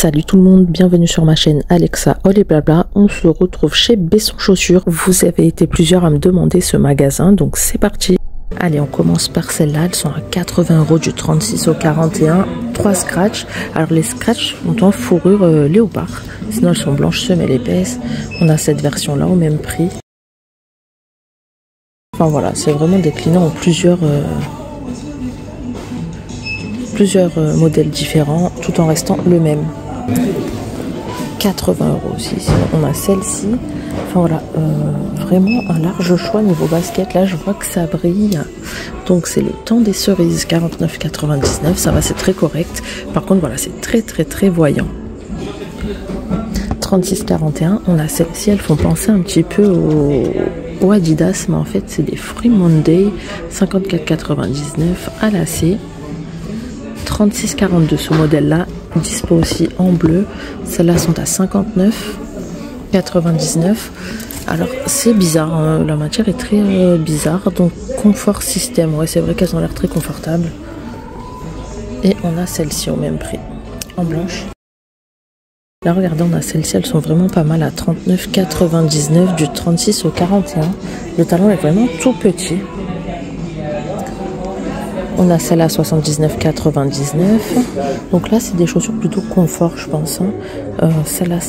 Salut tout le monde, bienvenue sur ma chaîne Alexa All et Blabla. On se retrouve chez Besson Chaussures. Vous avez été plusieurs à me demander ce magasin, donc c'est parti. Allez, on commence par celle-là. Elles sont à 80 € du 36 au 41. 3 scratchs. Alors les scratchs sont en fourrure léopard. Sinon elles sont blanches, semelles épaisses. On a cette version-là au même prix. Enfin voilà, c'est vraiment décliné en plusieurs modèles différents tout en restant le même. 80 € aussi. Sinon, on a celle-ci. Enfin voilà, vraiment un large choix niveau basket. Là, je vois que ça brille. Donc c'est le temps des cerises, 49,99 €. Ça va, c'est très correct. Par contre, voilà, c'est très voyant. 36,41 €. On a celles-ci. Elles font penser un petit peu au Adidas, mais en fait, c'est des Free Monday. 54,99 € à lacet. 36,42 € ce modèle-là. Dispo aussi en bleu. Celles-là sont à 59,99 €. Alors c'est bizarre, hein, la matière est très bizarre. Donc confort système, ouais, c'est vrai qu'elles ont l'air très confortables. Et on a celle-ci au même prix, en blanche. Là regardez, on a celles-ci, elles sont vraiment pas mal à 39,99 € du 36 au 41. Le talon est vraiment tout petit. On a celle à 79,99 €. Donc là, c'est des chaussures plutôt confort, je pense. Hein. Celle à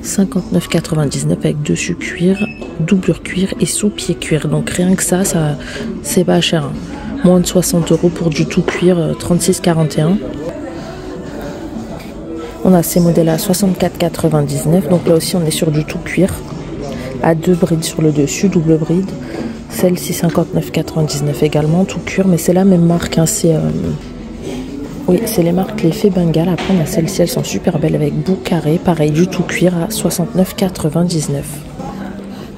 59,99 € avec dessus cuir, doublure cuir et sous-pied cuir. Donc rien que ça c'est pas cher. Hein. Moins de 60 € pour du tout cuir, 36,41 €. On a ces modèles à 64,99 €. Donc là aussi, on est sur du tout cuir. À 2 brides sur le dessus, double bride. Celle-ci 59,99 € également, tout cuir, mais c'est la même marque. Hein, oui, c'est les marques l'effet Bengal. Après, on a celles-ci, elles sont super belles avec bout carré. Pareil, du tout cuir à 69,99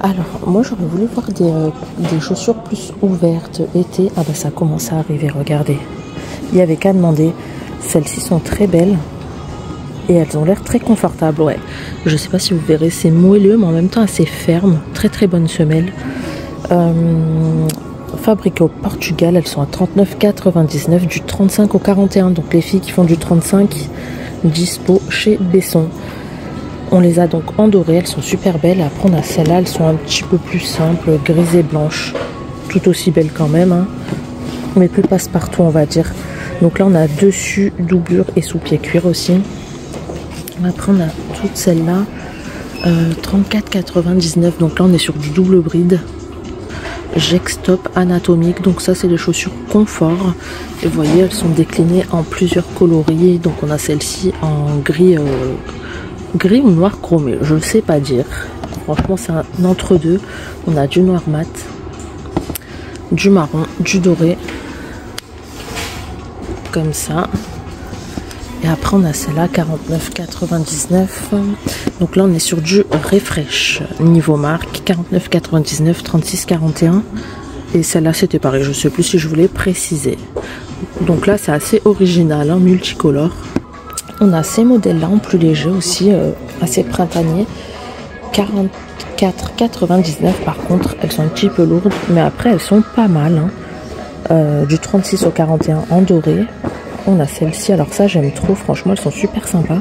€. Alors, moi, j'aurais voulu voir des chaussures plus ouvertes été. Ah bah ça commence à arriver, regardez. Il n'y avait qu'à demander. Celles-ci sont très belles. Et elles ont l'air très confortables, ouais. Je sais pas si vous verrez, c'est moelleux, mais en même temps assez ferme. Très bonne semelle. Fabriquées au Portugal, elles sont à 39,99 € du 35 au 41. Donc les filles qui font du 35, dispo chez Besson. On les a donc en doré, elles sont super belles. Après on a celles-là, elles sont un petit peu plus simples, grises et blanches. Tout aussi belles quand même, hein. Mais plus passe-partout on va dire. Donc là on a dessus, doublure et sous-pied cuir aussi. Après on a toutes celles-là, 34,99 €. Donc là on est sur du double bride. Gextop anatomique, donc ça c'est des chaussures confort. Et vous voyez, elles sont déclinées en plusieurs coloris. Donc on a celle-ci en gris ou noir chromé, je ne sais pas dire. Franchement c'est un entre-deux. On a du noir mat, du marron, du doré, comme ça. Et après on a celle-là, 49,99 €. Donc là on est sur du refresh niveau marque, 49,99 €, 36,41 €. Et celle-là c'était pareil, je sais plus si je voulais préciser. Donc là c'est assez original, hein, multicolore. On a ces modèles-là en plus léger aussi, assez printanier. 44,99 € par contre, elles sont un petit peu lourdes, mais après elles sont pas mal. Hein. Du 36 au 41 en doré. On a celle-ci, alors ça j'aime trop, franchement elles sont super sympas.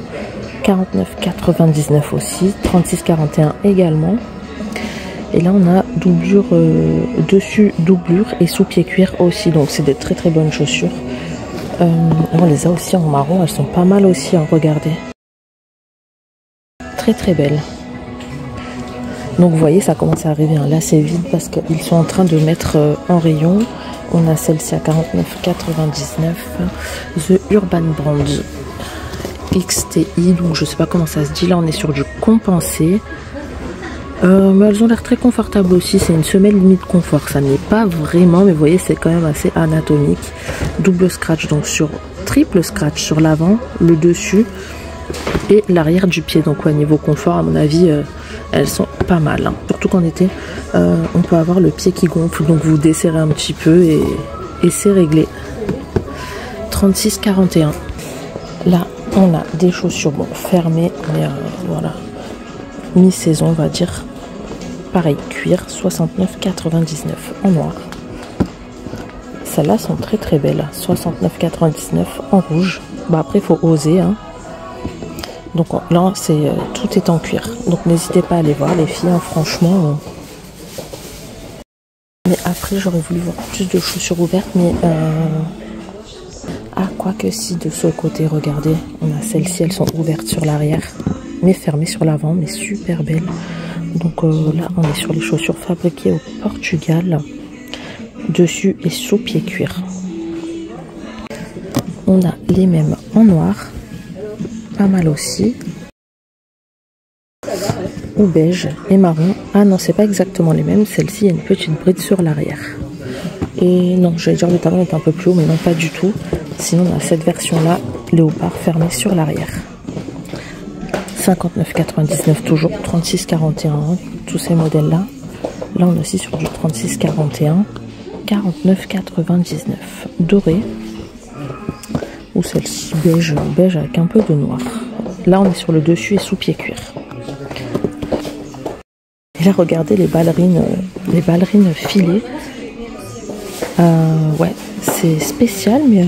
49,99 € aussi, 36,41 € également. Et là on a doublure dessus, doublure et sous-pied cuir aussi, donc c'est des très bonnes chaussures. On les a aussi en marron, elles sont pas mal aussi, hein, regardez. Très belles. Donc vous voyez, ça commence à arriver, hein. Là c'est vide parce qu'ils sont en train de mettre en rayon. On a celle-ci à 49,99 €. The Urban Brand XTI, donc je sais pas comment ça se dit. Là on est sur du compensé. Mais elles ont l'air très confortables aussi. C'est une semelle limite confort. Ça n'est pas vraiment, mais vous voyez c'est quand même assez anatomique. Double scratch, donc triple scratch sur l'avant, le dessus et l'arrière du pied. Donc au niveau confort, à mon avis, elles sont pas mal. Hein. Surtout qu'en été, on peut avoir le pied qui gonfle. Donc vous desserrez un petit peu et c'est réglé. 36,41 €. Là, on a des chaussures fermées, mais voilà, mi-saison on va dire. Pareil, cuir, 69,99 € en noir. Celles-là sont très belles, 69,99 € en rouge. Bah après il faut oser, hein. Donc là, tout est en cuir. Donc n'hésitez pas à aller voir les filles, hein, franchement. Mais après, j'aurais voulu voir plus de chaussures ouvertes, mais ah, quoique si, de ce côté, regardez, on a celles-ci, elles sont ouvertes sur l'arrière, mais fermées sur l'avant, mais super belles. Donc là, on est sur les chaussures fabriquées au Portugal, dessus et sous pied cuir. On a les mêmes en noir, pas mal aussi, ou beige et marron. Ah non, c'est pas exactement les mêmes, celle-ci, il y a une petite bride sur l'arrière. Et non, j'allais dire le talon est un peu plus haut, mais non, pas du tout. Sinon, on a cette version-là, léopard fermé sur l'arrière. 59,99 toujours, 36,41, tous ces modèles-là. Là, on est aussi sur du 36,41, 49,99. Doré, ou celle-ci, beige avec un peu de noir. Là, on est sur le dessus et sous pied cuir. Et là, regardez les ballerines filées. Ouais, c'est spécial, mais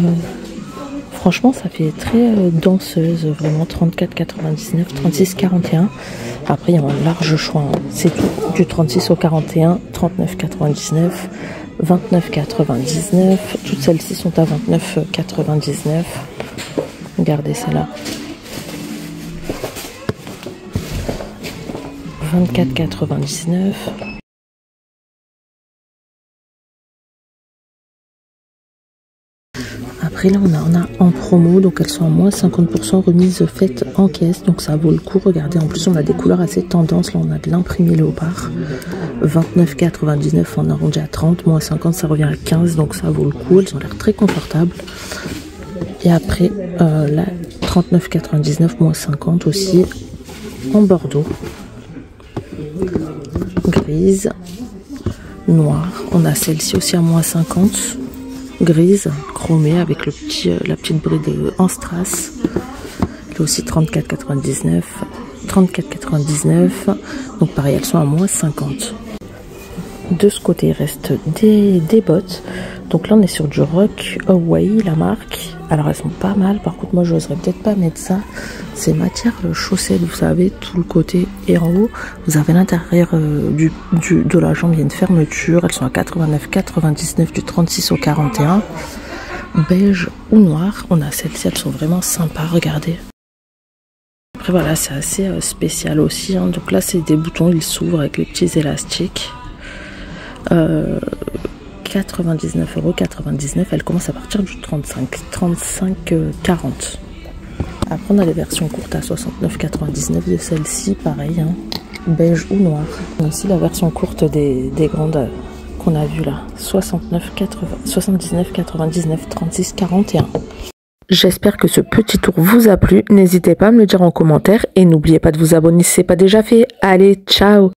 franchement, ça fait très danseuse, vraiment 34,99, 36,41. Après, il y a un large choix, hein. C'est tout, du 36 au 41, 39,99, 29,99. Toutes celles-ci sont à 29,99. Regardez celle-là. 24,99. Après là on a en promo, donc elles sont à moins 50% remise faite en caisse, donc ça vaut le coup. Regardez, en plus on a des couleurs assez tendances. Là on a de l'imprimé léopard, 29,99 en arrondi à 30, moins 50 ça revient à 15, donc ça vaut le coup. Elles ont l'air très confortables. Et après là 39,99 moins 50 aussi en bordeaux, grise, noire. On a celle-ci aussi à moins 50, grise, chromée avec la petite bride en strass. Là aussi 34,99, 34,99. Donc pareil, elles sont à moins 50. De ce côté, il reste des bottes. Donc là, on est sur du Rock Away, la marque. Alors elles sont pas mal. Par contre, moi, j'oserais peut-être pas mettre ça. C'est matière chaussette, vous savez, tout le côté et en haut. Vous avez l'intérieur de la jambe, il y a une fermeture. Elles sont à 89,99 du 36 au 41. Beige ou noir. On a celles-ci, elles sont vraiment sympas, regardez. Après voilà, c'est assez spécial aussi, hein. Donc là, c'est des boutons, ils s'ouvrent avec les petits élastiques. 99,99 €. Elle commence à partir du 35,40. Après on a les versions courtes à 69,99 de celle-ci, pareil, hein, beige ou noir. On a aussi la version courte des grandes qu'on a vu là, 79,99, 36,41. J'espère que ce petit tour vous a plu. N'hésitez pas à me le dire en commentaire et n'oubliez pas de vous abonner si ce n'est pas déjà fait. Allez, ciao!